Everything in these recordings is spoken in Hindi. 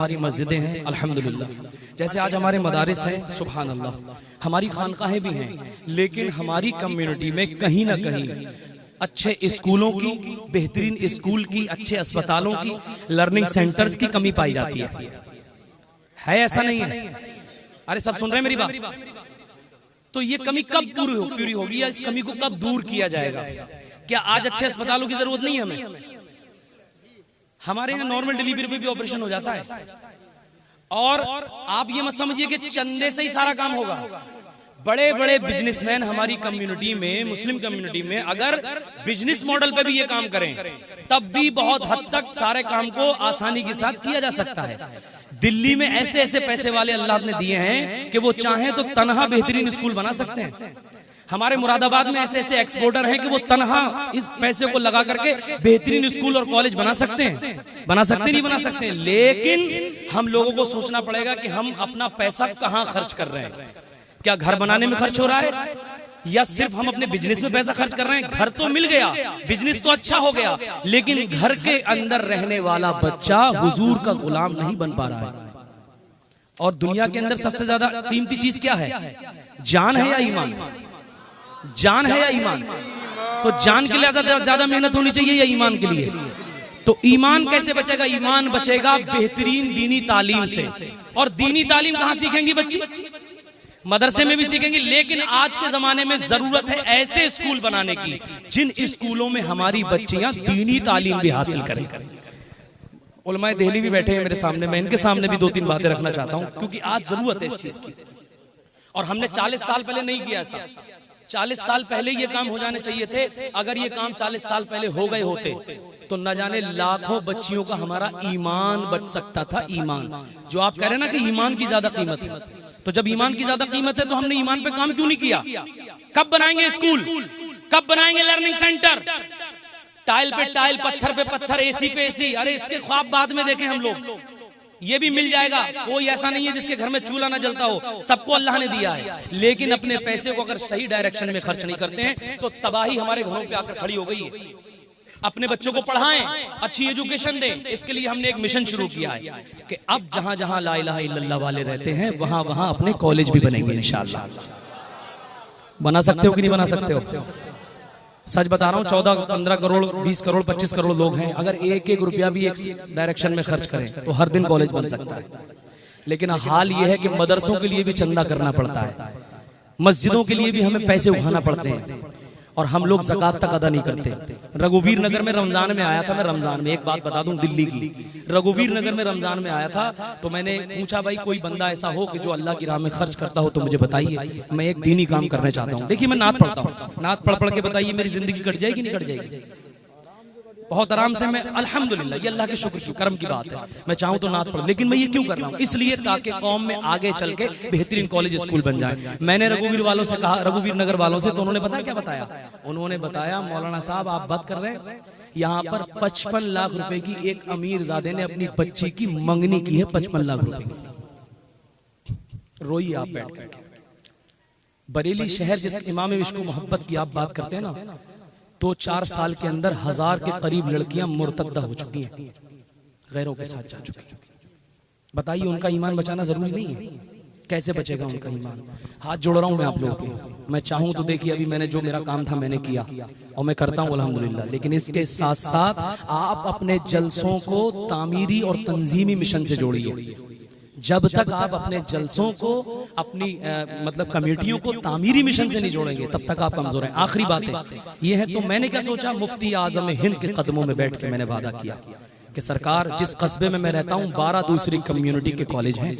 हमारी मस्जिदें हैं अल्हम्दुलिल्लाह, जैसे आज हमारे मदारिस हैं सुभान अल्लाह, हमारी खानकाहें भी हैं, लेकिन हमारी कम्युनिटी में कहीं ना कहीं अच्छे स्कूलों की, बेहतरीन स्कूल की, अच्छे अस्पतालों की, लर्निंग सेंटर्स की कमी पाई जाती है ऐसा नहीं है? अरे सब सुन रहे हैं मेरी बात? तो ये कमी कब पूरी होगी या इस कमी को कब दूर किया जाएगा? क्या आज अच्छे अस्पतालों की जरूरत नहीं है हमें? हमारे यहाँ नॉर्मल डिलीवरी पे भी ऑपरेशन हो जाता है, और आप ये मत समझिए कि चंदे से ही सारा काम होगा। बड़े बड़े बिजनेसमैन हमारी कम्युनिटी में, मुस्लिम कम्युनिटी में, अगर बिजनेस मॉडल पे भी ये काम करें तब भी बहुत हद तक सारे काम को आसानी के साथ किया जा सकता है। दिल्ली में ऐसे ऐसे पैसे वाले अल्लाह ने दिए हैं कि वो चाहें तो तनहा बेहतरीन स्कूल बना सकते हैं। हमारे मुरादाबाद में ऐसे ऐसे एक्सपोर्टर हैं कि वो तनहा इस पैसे को लगा करके बेहतरीन स्कूल और कॉलेज बना सकते हैं। बना सकते नहीं बना सकते, लेकिन हम लोगों को सोचना पड़ेगा कि हम अपना पैसा कहाँ खर्च कर रहे हैं। क्या घर बनाने में खर्च हो रहा है, या सिर्फ हम अपने बिजनेस में पैसा खर्च कर रहे हैं? घर तो मिल गया, बिजनेस तो अच्छा हो गया, लेकिन घर के अंदर रहने वाला बच्चा हुजूर का गुलाम नहीं बन पा रहा है। और दुनिया के अंदर सबसे ज्यादा कीमती चीज क्या है? जान है या ईमान? जान है या ईमान? तो जान के लिए ज्यादा मेहनत होनी चाहिए या ईमान के लिए? तो ईमान कैसे बचेगा? ईमान बचेगा बेहतरीन दीनी तालीम से। और दीनी तालीम कहाँ सीखेंगी बच्ची? मदरसे में भी सीखेंगे, लेकिन आज के जमाने में जरूरत है ऐसे स्कूल बनाने की जिन स्कूलों में हमारी बच्चियां दीनी तालीम भी हासिल करें। उलमाए दिल्ली भी बैठे हैं मेरे सामने, मैं इनके सामने भी 2-3 बातें रखना चाहता हूं, क्योंकि आज जरूरत है इस चीज की। और हमने 40 साल पहले नहीं किया ऐसा। 40 साल पहले ये काम हो जाने चाहिए थे। अगर ये काम 40 साल पहले हो गए होते तो न जाने लाखों बच्चियों का हमारा ईमान बच सकता था। ईमान, जो आप कह रहे हैं ना कि ईमान की ज्यादा कीमत है, तो जब ईमान की ज्यादा कीमत है तो हमने ईमान पे काम क्यों नहीं किया? कब बनाएंगे स्कूल? कब बनाएंगे लर्निंग सेंटर? टाइल पे टाइल, पत्थर पे पत्थर, एसी पे एसी। अरे इसके ख्वाब बाद में देखें हम लोग, ये भी मिल जाएगा। कोई ऐसा नहीं है जिसके घर में चूल्हा ना जलता हो, सबको अल्लाह ने दिया है। लेकिन अपने पैसे को अगर सही डायरेक्शन में खर्च नहीं करते हैं तो तबाही हमारे घरों पे आकर खड़ी हो गई है। अपने बच्चों को पढ़ाएं, अच्छी एजुकेशन दें। इसके लिए हमने एक मिशन शुरू किया है कि अब जहां जहां ला इलाहा इल्लल्लाह वाले रहते हैं वहां वहां अपने कॉलेज भी बनेंगे इंशाअल्लाह। बना सकते हो कि नहीं बना सकते हो? सच बता रहा हूँ, 14-15 करोड़, 20 करोड़, 25 करोड़ लोग हैं। अगर एक रुपया भी एक डायरेक्शन में खर्च करें तो हर दिन कॉलेज बन सकता है। लेकिन हाल ये है कि मदरसों के लिए भी चंदा करना पड़ता है, मस्जिदों के लिए भी हमें पैसे उठाना पड़ते हैं, और हम लोग ज़कात तक अदा नहीं करते। रघुवीर नगर में रमजान में आया था मैं। रमजान में एक बात बता दूं दिल्ली की, रघुवीर नगर में रमजान में आया था तो मैंने पूछा, भाई कोई बंदा ऐसा हो कि जो अल्लाह की राह में खर्च करता हो तो मुझे बताइए, मैं एक दीनी काम करना चाहता हूँ। देखिए मैं नात पढ़ता हूँ, नात पढ़ पढ़ के बताइए मेरी जिंदगी कट जाएगी नहीं कट जाएगी? बहुत आराम से मैं, अल्हम्दुलिल्लाह, ये अल्लाह के शुक्र की करम की बात है। मैं चाहूँ तो नात पढ़, लेकिन मैं ये क्यों कर रहा हूँ? इसलिए ताकि कौम में आगे चल के बेहतरीन कॉलेज स्कूल बन जाए। मैंने रघुवीर वालों से कहा, रघुवीर नगर वालों से, तो उन्होंने पता क्या बताया? उन्होंने बताया, मौलाना साहब आप बात कर रहे हैं, यहाँ पर 55 लाख रुपए की एक अमीर ज़ादे ने अपनी बच्ची की मंगनी की है। 55 लाख रुपए की। रोइए आप बैठ करके। बरेली शहर जिस इमाम इश्क व मोहब्बत की आप बात करते हैं ना, तो 4 साल के अंदर 1000 के करीब लड़कियां मुर्तद्दा हो चुकी हैं, गैरों के साथ जा चुकी हैं। बताइए उनका ईमान बचाना जरूरी नहीं है? कैसे बचेगा उनका ईमान? हाथ जोड़ रहा हूं मैं आप लोगों के। मैं चाहूं तो देखिए, अभी मैंने जो मेरा काम था मैंने किया और मैं करता हूं अल्हम्दुलिल्लाह, लेकिन इसके साथ साथ आप अपने जलसों को तामीरी और तंजीमी मिशन से जोड़िए। जब तक आप अपने जलसों को, अपनी मतलब कमेटियों को तामीरी मिशन से नहीं जोड़ेंगे तब तक आप कमजोर हैं। आखिरी बातें ये है, तो मैंने क्या सोचा, मुफ्ती आजम हिंद के कदमों में बैठ के मैंने वादा किया कि सरकार, जिस कस्बे में मैं रहता हूँ 12 दूसरी कम्युनिटी के कॉलेज हैं,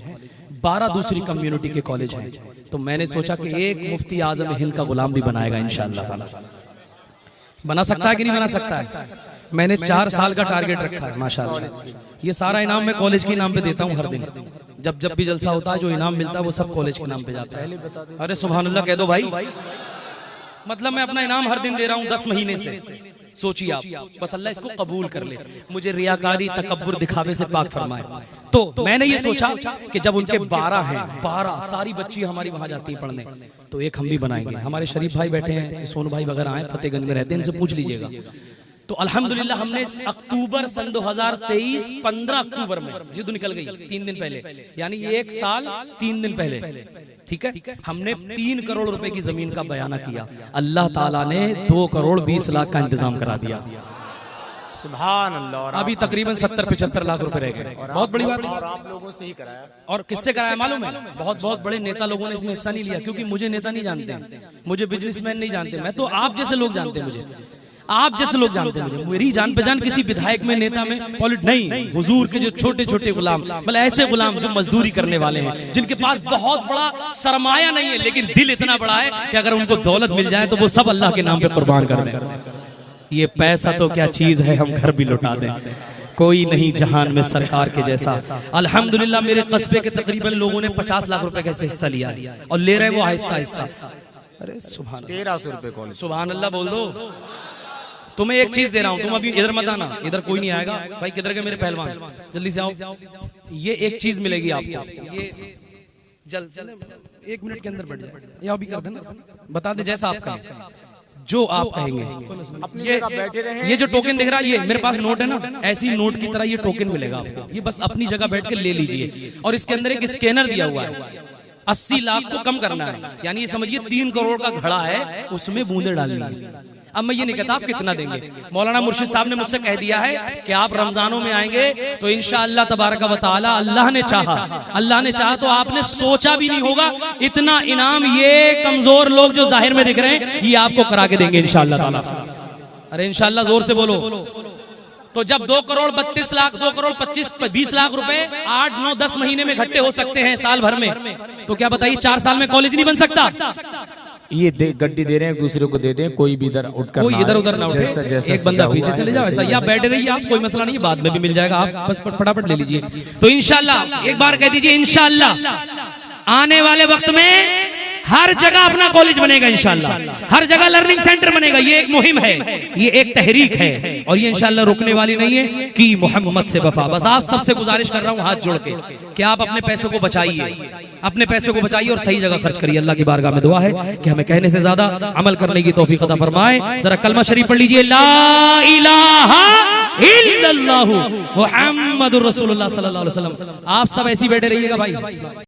12 दूसरी कम्युनिटी के कॉलेज हैं, तो मैंने सोचा कि एक मुफ्ती आजम हिंद का गुलाम भी बनाएगा इंशाअल्लाह ताला। बना सकता है कि नहीं बना सकता है? मैंने 4 साल का टारगेट रखा है माशाअल्लाह। ये सारा इनाम मैं कॉलेज के नाम पे देता हूँ हर दिन। जब भी जलसा होता है जो इनाम मिलता है वो सब कॉलेज के नाम पे जाता है। अरे सुभान अल्लाह कह दो भाई। मतलब मैं अपना इनाम हर दिन दे रहा हूँ 10 महीने से। सोचिए आप, बस अल्लाह इसको कबूल कर ले, मुझे रियाकारी तकब्बुर दिखावे से पाक फरमाए। तो मैंने ये सोचा कि जब उनके 12 हैं, 12 सारी बच्ची हमारी वहां जाती है पढ़ने, तो एक हम भी बनाएंगे। हमारे शरीफ भाई बैठे हैं, सोनू भाई वगैरह आए, फतेहगंज में रहते हैं, इनसे पूछ लीजिएगा। तो अल्हम्दुलिल्लाह हमने अक्टूबर सन 2023 15 अक्टूबर में जिद निकल गई 3 दिन पहले, यानी 1 साल 3 दिन पहले, ठीक है, हमने 3 करोड़ रुपए की जमीन का बयाना किया। अल्लाह ताला ने 2 करोड़ 20 लाख का इंतजाम करा दिया। सुभान अल्लाह। और अभी तकरीबन 70-75 लाख रुपए रह गए। बहुत बड़ी बात है। और आप लोगों से ही कराया। और किससे कराया मालूम है? बहुत बहुत बड़े नेता लोगों ने इसमें हिस्सा नहीं लिया, क्योंकि मुझे नेता नहीं जानते, मुझे बिजनेसमैन नहीं जानते, मैं तो आप जैसे लोग जानते हैं मुझे, आप जैसे लोग जानते हैं मुझे। मेरी जान पहचान किसी विधायक में, नेता में, पॉलिट नहीं। हुजूर के जो छोटे छोटे गुलाम, मतलब ऐसे गुलाम जो मजदूरी करने वाले हैं, जिनके पास बहुत बड़ा सरमाया नहीं है, लेकिन दिल इतना बड़ा है कि अगर उनको दौलत मिल जाए तो वो सब अल्लाह के नाम पे कुर्बान कर दें। ये पैसा तो क्या चीज है, हम घर भी लुटा दें। कोई नहीं जहान में सरकार के जैसा। अल्हम्दुलिल्लाह मेरे कस्बे के तकरीबन लोगों ने 50 लाख रुपए का हिस्सा लिया और ले रहे वो आहिस्ता आहिस्ता। अरे सुभान 1300 रुपए कॉलेज। सुभान अल्लाह बोल दो। तुम्हें एक चीज दे रहा हूँ, तुम अभी इधर मत आना, इधर कोई नहीं आएगा भाई। किधर के मेरे पहलवान, जल्दी से आओ। ये एक चीज मिलेगी आपको, ये जल्द 1 मिनट के अंदर बढ़ जाए, या अभी कर देना, बता दे जैसा आप कहें, जो आप कहेंगे। अपनी जगह बैठे रहे। ये जो टोकन दिख रहा है, ये मेरे पास नोट है ना, ऐसी नोट की तरह ये टोकन मिलेगा आपको। ये बस अपनी जगह बैठ के ले लीजिए। और इसके अंदर एक स्कैनर दिया हुआ है, 80 लाख को कम करना है, यानी ये समझिए 3 करोड़ का घड़ा है, उसमें बूंदे डालनी है। अब मैं ये नहीं कहता आप कितना देंगे। मौलाना मुर्शिद साहब ने मुझसे कह दिया है कि आप रमजानों में आएंगे तो इंशाअल्लाह तबारक व तआला, अल्लाह ने चाहा तो आपने सोचा भी नहीं होगा इतना इनाम ये कमजोर लोग जो जाहिर में दिख रहे हैं, ये आपको करा के देंगे इंशाअल्लाह ताला। अरे इंशाअल्लाह जोर से बोलो। तो जब 2 करोड़ 32 लाख, 2 करोड़ 20 लाख रुपए 8, 9, 10 महीने में इकट्ठे हो सकते हैं साल भर में, तो क्या बताइए 4 साल में कॉलेज नहीं बन सकता? ये गड्डी दे रहे हैं, दूसरे को देते हैं, कोई भी इधर उठकर कोई इधर उधर ना उठे, एक बंदा पीछे चले जाओ, ऐसा। या बैठे रहिए आप, कोई मसला नहीं, बाद में भी मिल जाएगा, आप बस फटाफट ले लीजिए। तो इंशाल्लाह एक बार कह दीजिए, इंशाल्लाह आने वाले वक्त में हर जगह अपना कॉलेज बनेगा, इंशाल्लाह हर जगह लर्निंग सेंटर बनेगा। ये एक मुहिम है, ये एक तहरीक है, और ये इंशाल्लाह रुकने वाली नहीं है कि मोहम्मद से वफा। बस आप सबसे गुजारिश कर रहा हूँ हाथ जोड़ के कि आप अपने पैसों को बचाइए, अपने पैसों को बचाइए और सही जगह खर्च करिए। अल्लाह की बारगाह में दुआ है कि हमें कहने से ज्यादा अमल करने की तौफीक अता फरमाए। जरा कलमा शरीफ पढ़ लीजिए, ला इलाहा इल्लल्लाहु मुहम्मदुर रसूलुल्लाह सल्लल्लाहु अलैहि वसल्लम। आप सब ऐसे बैठे रहिएगा भाई।